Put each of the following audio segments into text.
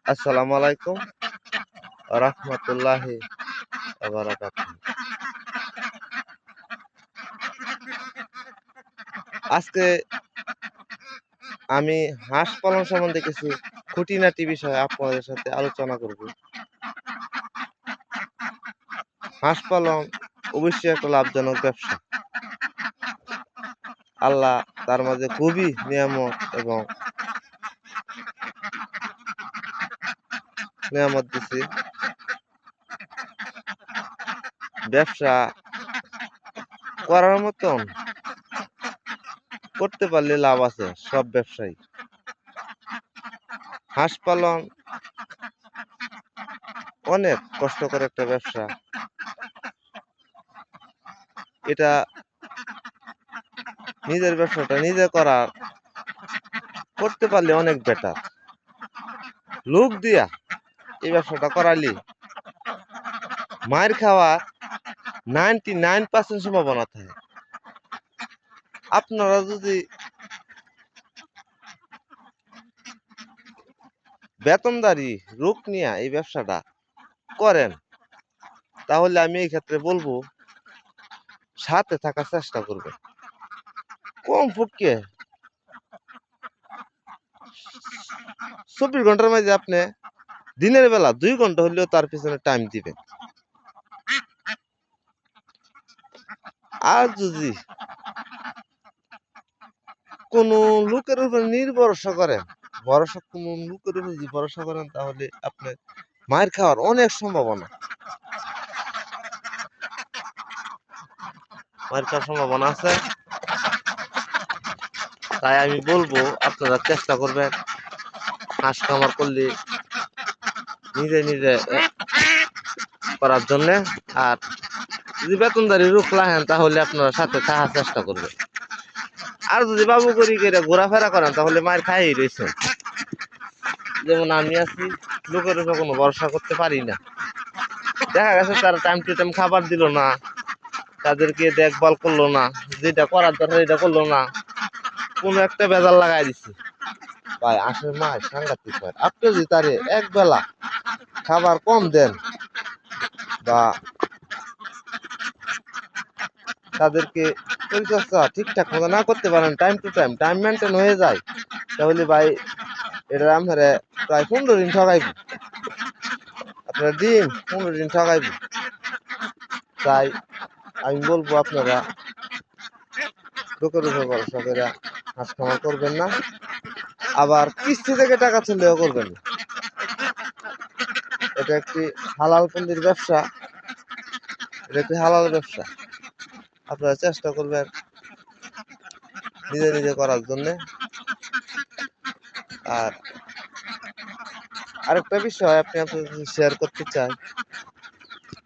আসসালামু আলাইকুম রাহমাতুল্লাহি ওয়া বারাকাতুহু। আজকে আমি হাঁস পালন সম্বন্ধে কিছু খুঁটিনাটি বিষয় আপনাদের সাথে আলোচনা করব। হাঁস পালন অবশ্যই একটা লাভজনক ব্যবসা। আল্লাহ তার মাঝে খুবই নিয়ামত এবং নিয়ামত দিছে। ব্যবসা করার মতন করতে পারলে লাভ আছে সব ব্যবসায়ী। হাঁস পালন অনেক কষ্টকর একটা ব্যবসা। এটা নিজের ব্যবসাটা নিজে করতে পারলে অনেক বেটার। লোক দিয়া এই ব্যবসাটা করালি মায়ের খাওয়া 99% সম্ভাবনা থাকে। আপনারা যদি বেতনদারি লোক নিয়ে এই ব্যবসাটা করেন তাহলে আমি এই ক্ষেত্রে বলবো সাথে থাকার চেষ্টা করবে। কম পক্ষে 24 ঘন্টার মাঝে আপনি দিনের বেলা 2 ঘন্টা হলেও তার পিছনে টাইম দিবেন। আর যদি কোনো লোকের উপর ভরসা করেন কোনো লোকের উপর যদি ভরসা করেন তাহলে আপনি মায়ের খাওয়ার অনেক সম্ভাবনা আছে। তাই আমি বলবো আপনারা চেষ্টা করবেন হাঁস খামার করলে নিজে নিজে করার জন্য। আর যদি বেতনদারি রূপ লাহেন তাহলে আপনারা সাথে থাকার চেষ্টা করবেন। আর যদি বাবু করি ঘোরাফেরা করেন তাহলে মায়ের খাই রয়েছে। যেমন আমি আছি, লোকের উপর কোনো ভরসা করতে পারি না। দেখা গেছে তারা টাইম টু টাইম খাবার দিল না, তাদেরকে দেখভাল করলো না, যেটা করার দরকার এটা করলো না, কোনো একটা বেজাল লাগাই দিচ্ছে। ভাই আসলে মায় সাংঘাতিক হয়। আপনি যদি তারে এক বেলা খাবার কম দেন বা তাদেরকে পরিচর্যা ঠিকঠাক মতো না করতে পারেন, টাইম টু টাইম মেনটেন হয়ে যায়, তাহলে ভাই এটা আপনারা প্রায় 15 দিন ঠকাইব। আপনারা 15 দিন ঠকাইব। তাই আমি বলবো আপনারা লোকের উপর ভরসা করে হাঁস খামার করবেন না। আবার কিস্তি থেকে টাকা চলেও করবেন না। এটা একটি হালাল পন্থীর ব্যবসা, এটা একটি হালাল ব্যবসা। আপনারা চেষ্টা করবেন নিজে নিজে করার জন্য। আর আরেকটা বিষয় আপনি আপনাদের শেয়ার করতে চাই,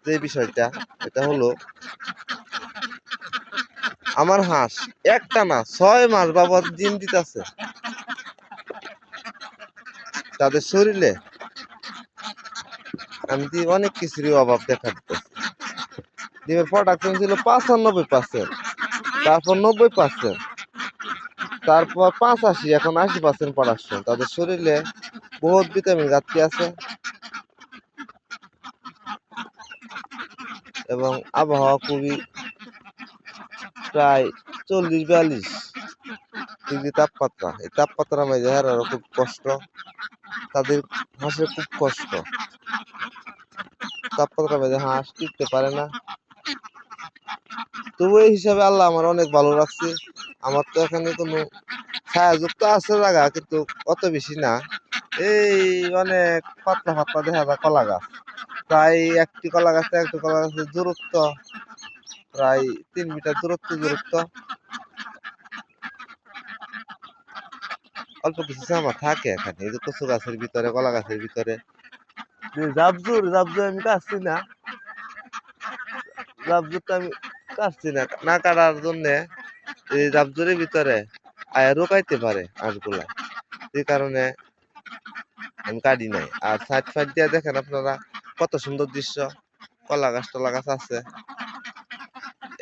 যে বিষয়টা এটা হলো আমার হাঁস একটা না 6 মাস বাবদ ডিম দিতেছে। তাদের শরীরে আমি অনেক কিছুরই অভাব দেখা দিতেছে। ডিমের প্রোডাকশন ছিল 95%, তারপর 90%, তারপর 85, এখন 80% প্রোডাকশন। তাদের শরীরে বহুত ভিটামিন ঘাটতি আছে এবং আবহাওয়া খুবই প্রায় 40-42 ডিগ্রি তাপমাত্রা। এই তাপমাত্রার মাঝে হারারও খুব কষ্ট, তাদের হাঁসের খুব কষ্ট। তাপমাত্রার মাঝে হাঁস টিকতে পারে না। তবু এই হিসাবে আল্লাহ আমার অনেক ভালো রাখছে। আমার তো এখানে কোনো ছায়াযুক্ত আছে জায়গা, কিন্তু অত বেশি না। এই অনেক পাতলা পাতলা দেখা যায় কলা গাছ। প্রায় একটি কলা গাছের দূরত্ব প্রায় 3 মিটার দূরত্ব। অল্প কিছু আমার থাকে এখানে, এই যে কচু গাছের ভিতরে, কলা গাছের ভিতরে। জাবজুর আমি কাটছি না, জাবজুরটা আমি কাটছি না, না কাটার জন্য এই জাবজুরের ভিতরে আয়া রোকাইতে পারে হাঁসগুলা, এই কারণে আমি কাটি নাই। আর সাইড ফাইড দিয়ে দেখেন আপনারা কত সুন্দর দৃশ্য, কলা গাছ টলা গাছ আছে।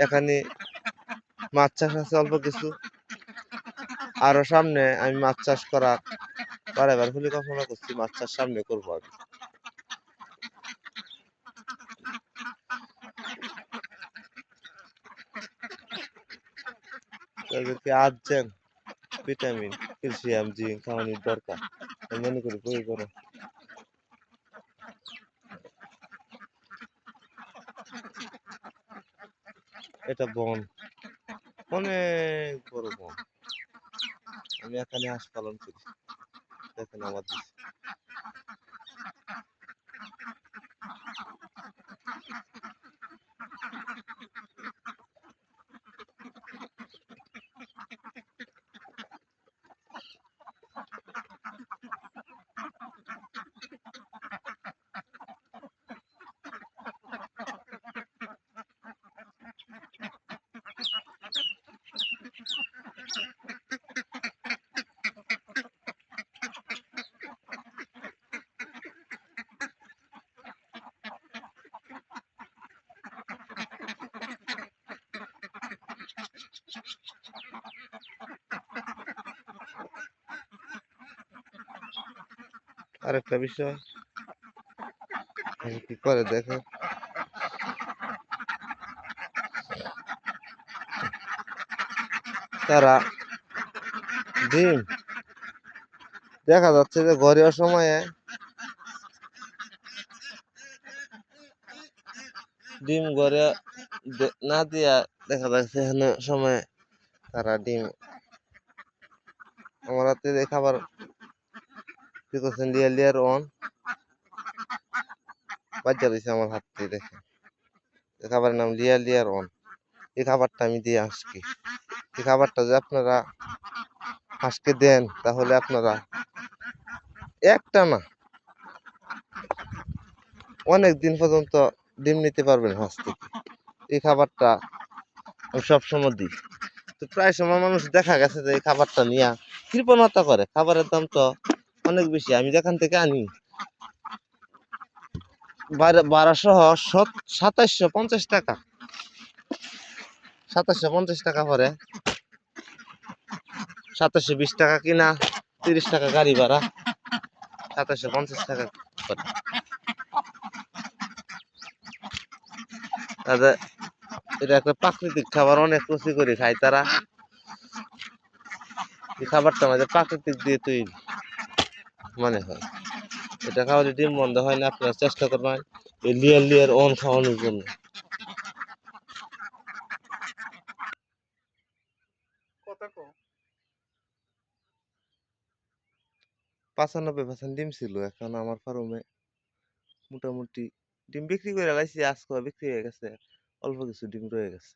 এখানে মাছ চাষ আছে অল্প কিছু, আরো সামনে আমি মাছ চাষ করার বারেবার পরিকল্পনা করছি মাছ চাষ সামনে করবো আমি। তাদেরকে আর্জেন্ট ভিটামিন ক্যালসিয়াম জিঙ্ক খাওয়ানোর দরকার আমি মনে করি বই করো। এটা বন, অনেক বড় বন। আমি এখানে হাঁস পালন করি, দেখেন আমার দিকে। আরেকটা বিষয় কি করে দেখে, তারা ডিম দেখা যাচ্ছে যে ঘরের সময়ে ডিম ঘরে না দিয়া দেখা যাচ্ছে এখানে সময় তারা ডিম আমার হাতে খাবার কি করছেন লিয়ার লিয়ার অন বাচ্চা দিয়েছে আমার হাত থেকে দেখে। এই খাবারের নাম লিয়ার লিয়ার অন। এই খাবারটা আমি দিয়ে হাঁসকে, এই খাবারটা যদি আপনারা হাঁসকে দেন তাহলে আপনারা একটা না অনেক দিন পর্যন্ত ডিম নিতে পারবেন হাঁস থেকে। এই খাবারটা আমি সবসময় দিই। তো প্রায় সময় মানুষ দেখা গেছে যে এই খাবারটা নিয়ে কৃপণতা করে। খাবারের দাম তো অনেক বেশি, আমি যেখান থেকে আনি 2750 টাকা, 2750 টাকা পরে 2720 টাকা কিনা, 30 টাকা গাড়ি ভাড়া, 2750 টাকা করে। তাদের এটা একটা প্রাকৃতিক খাবার, অনেক রুচি করে খায় তারা। এই খাবারটা আমাদের প্রাকৃতিক দিয়ে তৈরি মনে হয়। এটা খাওয়ালে ডিম বন্ধ হয় না, আপনারা চেষ্টা করবেন এই লিয়ার লিয়ার অন খাওয়ানোর জন্য। 95% ডিম ছিল, এখন আমার ফার্মে মোটামুটি ডিম বিক্রি করে লাইছি, আজকে বিক্রি হয়ে গেছে, অল্প কিছু ডিম রয়ে গেছে।